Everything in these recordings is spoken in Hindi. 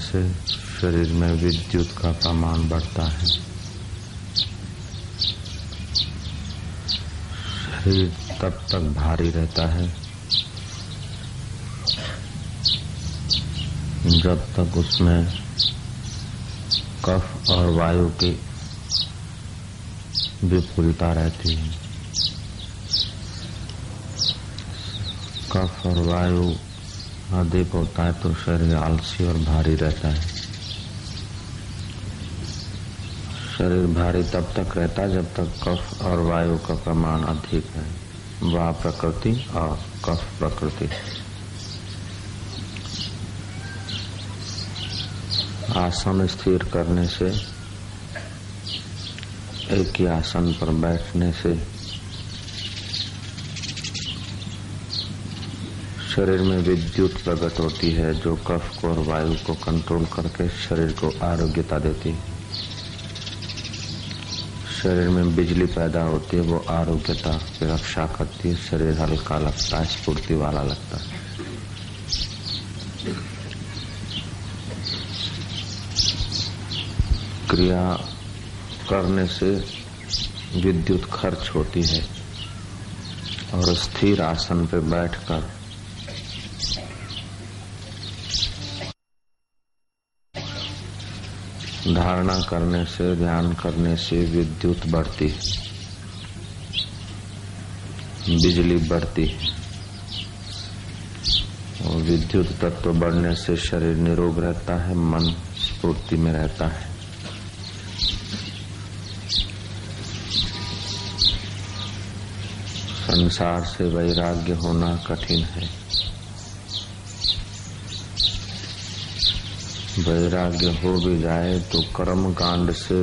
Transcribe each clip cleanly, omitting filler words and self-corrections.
से शरीर में विद्युत का प्रमाण बढ़ता है। शरीर तब तक भारी रहता है जब तक उसमें कफ और वायु की विपुलता रहती है। कफ और वायु अधिक होता है तो शरीर आलसी और भारी रहता है। शरीर भारी तब तक रहता है जब तक कफ और वायु का प्रमाण अधिक है। वाह प्रकृति और कफ प्रकृति। आसन स्थिर करने से, एक ही आसन पर बैठने से शरीर में विद्युत प्रकट होती है जो कफ को और वायु को कंट्रोल करके शरीर को आरोग्यता देती है। शरीर में बिजली पैदा होती है, वो आरोग्यता की रक्षा करती है। शरीर हल्का लगता है, स्फूर्ति वाला लगता है। क्रिया करने से विद्युत खर्च होती है और स्थिर आसन पर बैठकर धारणा करने से, ध्यान करने से विद्युत बढ़ती है, बिजली बढ़ती है और विद्युत तत्व बढ़ने से शरीर निरोग रहता है, मन स्फूर्ति में रहता है। संसार से वैराग्य होना कठिन है। वैराग्य हो भी जाए तो कर्म कांड से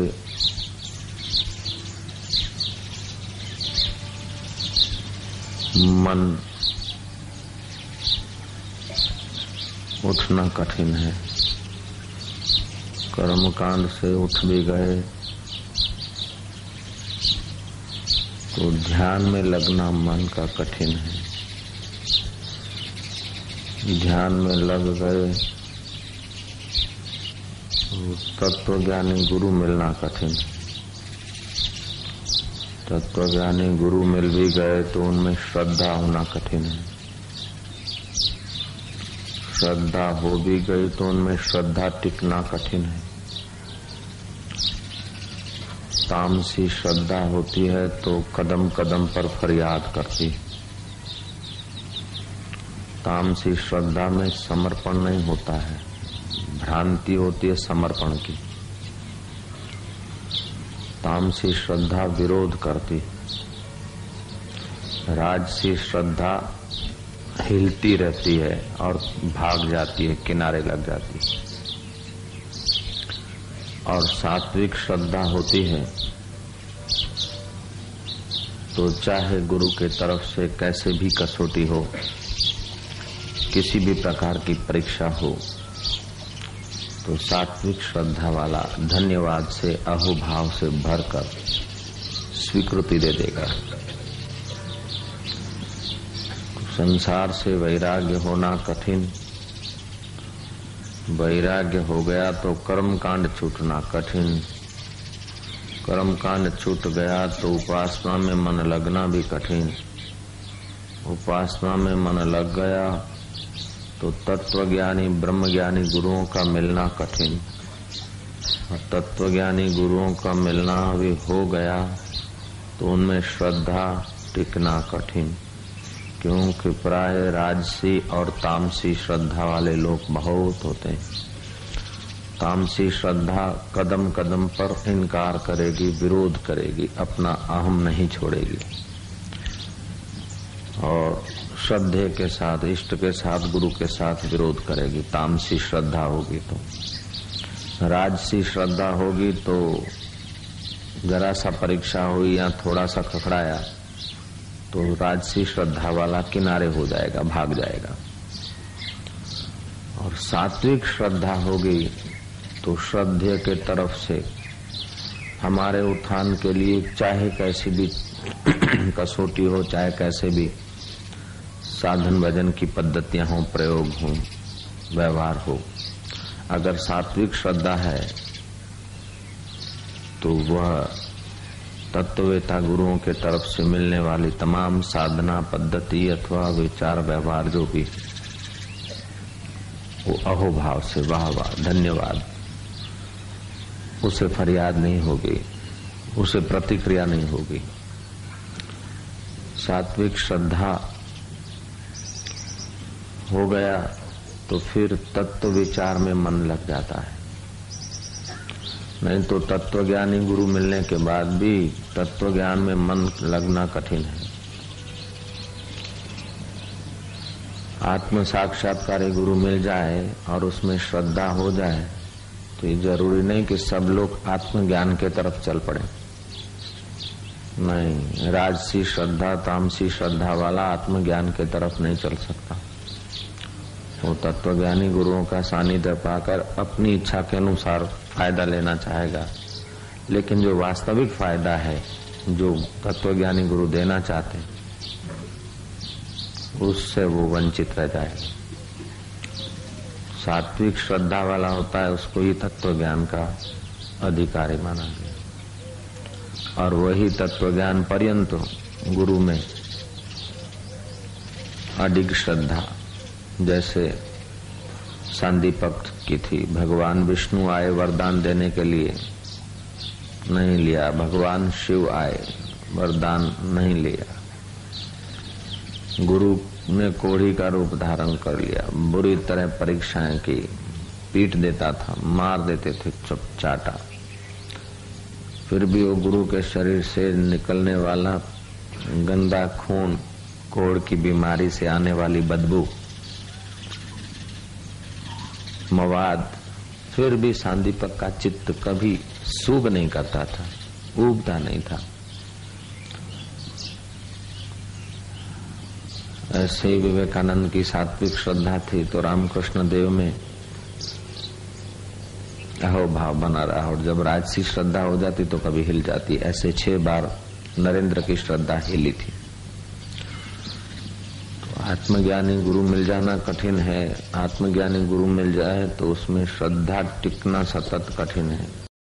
मन उठना कठिन है। कर्म कांड से उठ भी गए तो ध्यान में लगना मन का कठिन है। ध्यान में लग गए तत्वज्ञानी गुरु मिलना कठिन। तत्वज्ञानी गुरु मिल भी गए तो उनमें श्रद्धा होना कठिन है। श्रद्धा हो भी गई तो उनमें श्रद्धा टिकना कठिन है। तामसी श्रद्धा होती है तो कदम कदम पर फरियाद करती है। तामसी श्रद्धा में समर्पण नहीं होता है, भ्रांति होती है समर्पण की। तामसी श्रद्धा विरोध करती, राजसी श्रद्धा हिलती रहती है और भाग जाती है, किनारे लग जाती है। और सात्विक श्रद्धा होती है तो चाहे गुरु के तरफ से कैसे भी कसौटी हो, किसी भी प्रकार की परीक्षा हो, तो सात्विक श्रद्धा वाला धन्यवाद से, अहोभाव से भरकर स्वीकृति दे देगा। संसार से वैराग्य होना कठिन। वैराग्य हो गया तो कर्म कांड छूटना कठिन। कर्म कांड छूट गया तो उपासना में मन लगना भी कठिन। उपासना में मन लग गया तो तत्वज्ञानी ब्रह्मज्ञानी गुरुओं का मिलना कठिन। और तत्वज्ञानी गुरुओं का मिलना भी हो गया तो उनमें श्रद्धा टिकना कठिन, क्योंकि प्राय राजसी और तामसी श्रद्धा वाले लोग बहुत होते हैं। तामसी श्रद्धा कदम कदम पर इनकार करेगी, विरोध करेगी, अपना अहम नहीं छोड़ेगी और श्रद्धे के साथ, इष्ट के साथ, गुरु के साथ विरोध करेगी। तामसी श्रद्धा होगी तो। राजसी श्रद्धा होगी तो जरा सा परीक्षा हुई या थोड़ा सा खखड़ाया तो राजसी श्रद्धा वाला किनारे हो जाएगा, भाग जाएगा। और सात्विक श्रद्धा होगी तो श्रद्धेय के तरफ से हमारे उत्थान के लिए चाहे कैसी भी कसौटी हो, चाहे कैसे भी साधन भजन की पद्धतियां हो, प्रयोग हो, व्यवहार हो, अगर सात्विक श्रद्धा है तो वह तत्ववेता गुरुओं के तरफ से मिलने वाली तमाम साधना पद्धति अथवा विचार व्यवहार जो भी वो अहोभाव से वाह वाह धन्यवाद, उसे फरियाद नहीं होगी, उसे प्रतिक्रिया नहीं होगी। सात्विक श्रद्धा हो गया तो फिर तत्व विचार में मन लग जाता है। नहीं तो तत्वज्ञानी गुरु मिलने के बाद भी तत्व ज्ञान में मन लगना कठिन है। आत्म साक्षात्कारी गुरु मिल जाए और उसमें श्रद्धा हो जाए तो ये जरूरी नहीं कि सब लोग आत्मज्ञान के तरफ चल पड़े। नहीं, राजसी श्रद्धा तामसी श्रद्धा वाला आत्मज्ञान के तरफ नहीं चल सकता। वो तत्वज्ञानी गुरुओं का सानिध्य पाकर अपनी इच्छा के अनुसार फायदा लेना चाहेगा, लेकिन जो वास्तविक फायदा है जो तत्वज्ञानी गुरु देना चाहते हैं उससे वो वंचित रह जाएगा। सात्विक श्रद्धा वाला होता है उसको ही तत्वज्ञान का अधिकारी माना गया और वही तत्वज्ञान पर्यंत गुरु में अडिग श्रद्धा, जैसे सांदीपक की थी। भगवान विष्णु आए वरदान देने के लिए, नहीं लिया। भगवान शिव आए, वरदान नहीं लिया। गुरु ने कोढ़ी का रूप धारण कर लिया, बुरी तरह परीक्षाएं की, पीट देता था, मार देते थे, चुप चाटा। फिर भी वो गुरु के शरीर से निकलने वाला गंदा खून, कोढ़ की बीमारी से आने वाली बदबू, मवाद, फिर भी सांदीपक का चित्त कभी सूग नहीं करता था, उगता नहीं था। ऐसे ही विवेकानंद की सात्विक श्रद्धा थी तो रामकृष्ण देव में अहोभाव बना रहा, और जब राजसी श्रद्धा हो जाती तो कभी हिल जाती। ऐसे 6 बार नरेंद्र की श्रद्धा हिली थी। तो आत्मज्ञानी गुरु मिल जाना कठिन है। आत्मज्ञानी गुरु मिल जाए तो उसमें श्रद्धा टिकना सतत कठिन है।